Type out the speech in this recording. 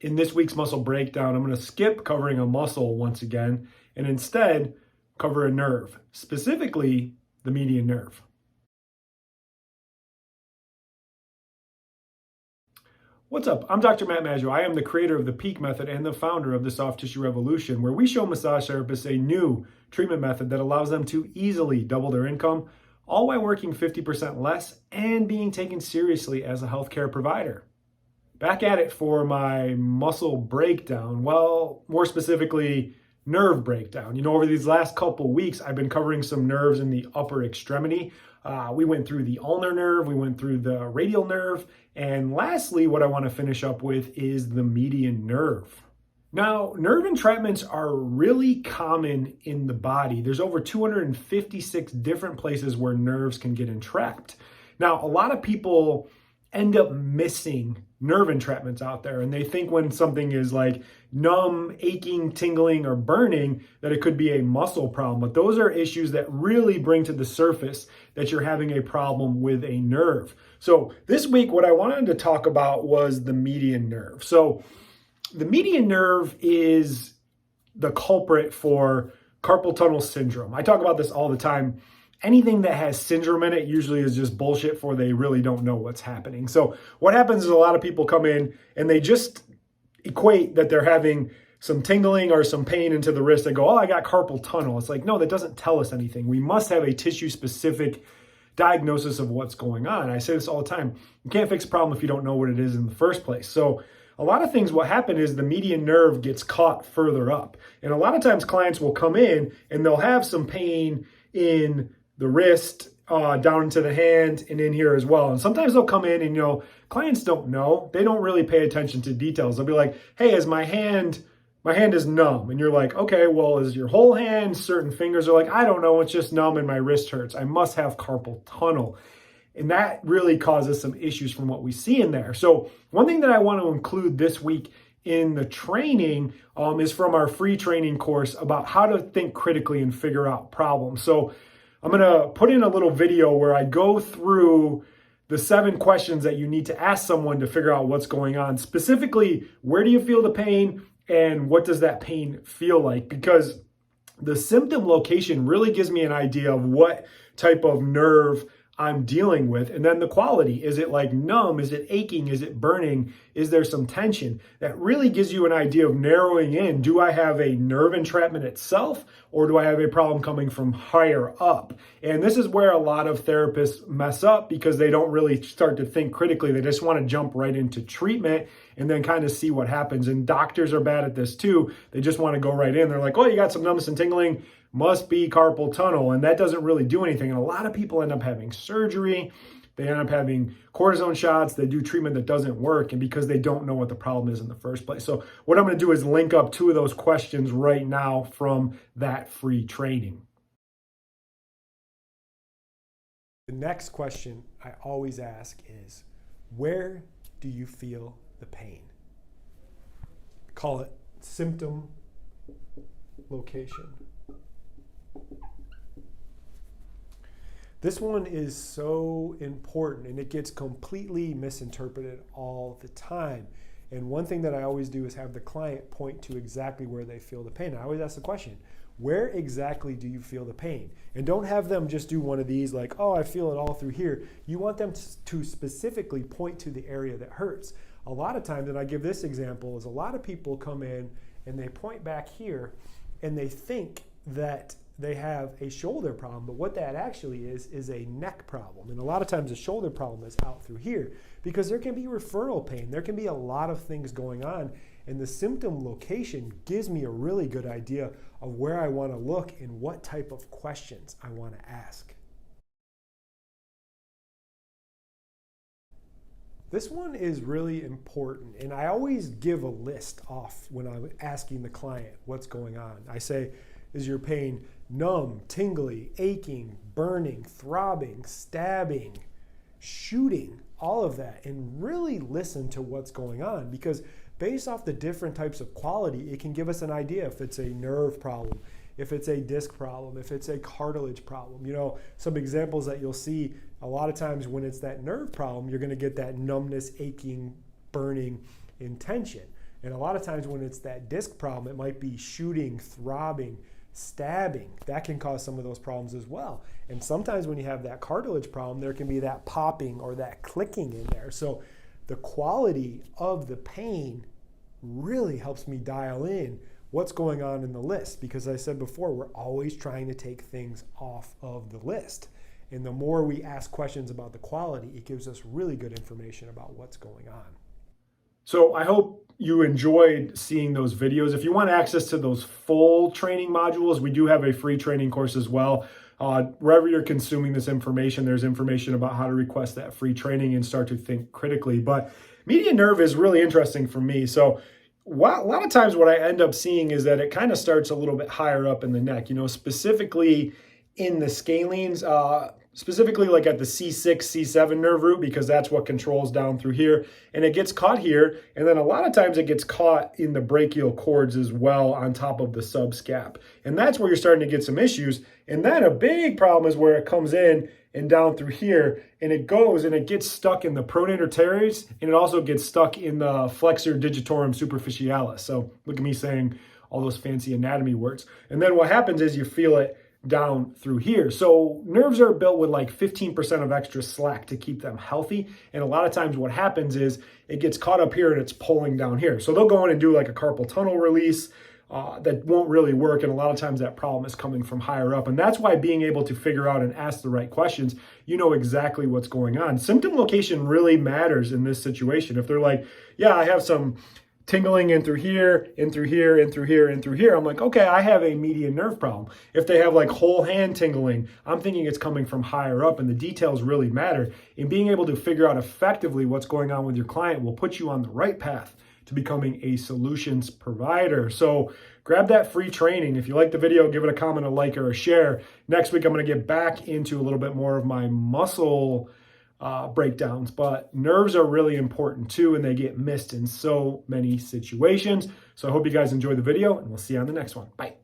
In this week's muscle breakdown, I'm going to skip covering a muscle once again and instead cover a nerve, specifically the median nerve. What's up? I'm Dr. Matt Maggio. I am the creator of the Peak Method and the founder of the Soft Tissue Revolution, where we show massage therapists a new treatment method that allows them to easily double their income, all while working 50% less and being taken seriously as a healthcare provider. Back at it for my muscle breakdown. Well, more specifically, nerve breakdown. Over these last couple weeks, I've been covering some nerves in the upper extremity. We went through the ulnar nerve, we went through the radial nerve, and lastly, what I want to finish up with is the median nerve. Now, nerve entrapments are really common in the body. There's over 256 different places where nerves can get entrapped. Now, a lot of people end up missing nerve entrapments out there, and they think when something is like numb, aching, tingling, or burning, that it could be a muscle problem. But those are issues that really bring to the surface that you're having a problem with a nerve. So this week, what I wanted to talk about was the median nerve. So the median nerve is the culprit for carpal tunnel syndrome. I talk about this all the time. Anything that has syndrome in it usually is just bullshit, for they really don't know what's happening. So what happens is a lot of people come in and they just equate that they're having some tingling or some pain into the wrist and go, oh, I got carpal tunnel. It's like, no, that doesn't tell us anything. We must have a tissue-specific diagnosis of what's going on. I say this all the time. You can't fix a problem if you don't know what it is in the first place. So a lot of things, what happen is the median nerve gets caught further up. And a lot of times clients will come in and they'll have some pain in the wrist, down into the hand, and in here as well. And sometimes they'll come in and, clients don't know. They don't really pay attention to details. They'll be like, hey, is my hand is numb. And you're like, okay, well, is your whole hand? Certain fingers are like, I don't know, it's just numb and my wrist hurts. I must have carpal tunnel. And that really causes some issues from what we see in there. So one thing that I want to include this week in the training is from our free training course about how to think critically and figure out problems. So I'm going to put in a little video where I go through the 7 questions that you need to ask someone to figure out what's going on. Specifically, where do you feel the pain and what does that pain feel like? Because the symptom location really gives me an idea of what type of nerve I'm dealing with. And then the quality, is it like numb? Is it aching? Is it burning? Is there some tension? That really gives you an idea of narrowing in. Do I have a nerve entrapment itself, or do I have a problem coming from higher up? And this is where a lot of therapists mess up, because they don't really start to think critically. They just want to jump right into treatment and then kind of see what happens. And doctors are bad at this too. They just want to go right in. They're like, oh, you got some numbness and tingling, must be carpal tunnel. And that doesn't really do anything. And a lot of people end up having surgery. They end up having cortisone shots. They do treatment that doesn't work, and because they don't know what the problem is in the first place. So what I'm going to do is link up 2 of those questions right now from that free training. The next question I always ask is, where do you feel the pain? Call it symptom location. This one is so important, and it gets completely misinterpreted all the time. And one thing that I always do is have the client point to exactly where they feel the pain. I always ask the question, where exactly do you feel the pain? And don't have them just do one of these like, oh, I feel it all through here. You want them to specifically point to the area that hurts. A lot of times, and I give this example, is a lot of people come in and they point back here and they think that they have a shoulder problem, but what that actually is a neck problem. And a lot of times the shoulder problem is out through here, because there can be referral pain. There can be a lot of things going on, and the symptom location gives me a really good idea of where I want to look and what type of questions I want to ask. This one is really important, and I always give a list off when I'm asking the client what's going on. I say, is your pain numb, tingly, aching, burning, throbbing, stabbing, shooting, all of that, and really listen to what's going on, because based off the different types of quality, it can give us an idea if it's a nerve problem, if it's a disc problem, if it's a cartilage problem. Some examples that you'll see a lot of times when it's that nerve problem, you're going to get that numbness, aching, burning, and tension. And a lot of times when it's that disc problem, it might be shooting, throbbing, stabbing. That can cause some of those problems as well. And sometimes when you have that cartilage problem, there can be that popping or that clicking in there. So the quality of the pain really helps me dial in what's going on in the list, because as I said before, we're always trying to take things off of the list. And the more we ask questions about the quality, it gives us really good information about what's going on. So I hope you enjoyed seeing those videos. If you want access to those full training modules, we do have a free training course as well. Wherever you're consuming this information, there's information about how to request that free training and start to think critically. But median nerve is really interesting for me. So a lot of times what I end up seeing is that it kind of starts a little bit higher up in the neck, specifically in the scalenes, specifically like at the C6, C7 nerve root, because that's what controls down through here. And it gets caught here. And then a lot of times it gets caught in the brachial cords as well on top of the subscap. And that's where you're starting to get some issues. And then a big problem is where it comes in and down through here, and it goes and it gets stuck in the pronator teres, and it also gets stuck in the flexor digitorum superficialis. So look at me saying all those fancy anatomy words. And then what happens is you feel it down through here. So nerves are built with like 15% of extra slack to keep them healthy. And a lot of times what happens is it gets caught up here and it's pulling down here. So they'll go in and do like a carpal tunnel release. That won't really work. And a lot of times that problem is coming from higher up. And that's why being able to figure out and ask the right questions, you know exactly what's going on. Symptom location really matters in this situation. If they're like, yeah, I have some tingling in through here, in through here, in through here, in through here, I'm like, okay, I have a median nerve problem. If they have like whole hand tingling, I'm thinking it's coming from higher up, and the details really matter. And being able to figure out effectively what's going on with your client will put you on the right path to becoming a solutions provider. So grab that free training. If you like the video, give it a comment, a like, or a share. Next week, I'm going to get back into a little bit more of my muscle breakdowns, but nerves are really important too, and they get missed in so many situations. So I hope you guys enjoy the video, and we'll see you on the next one. Bye.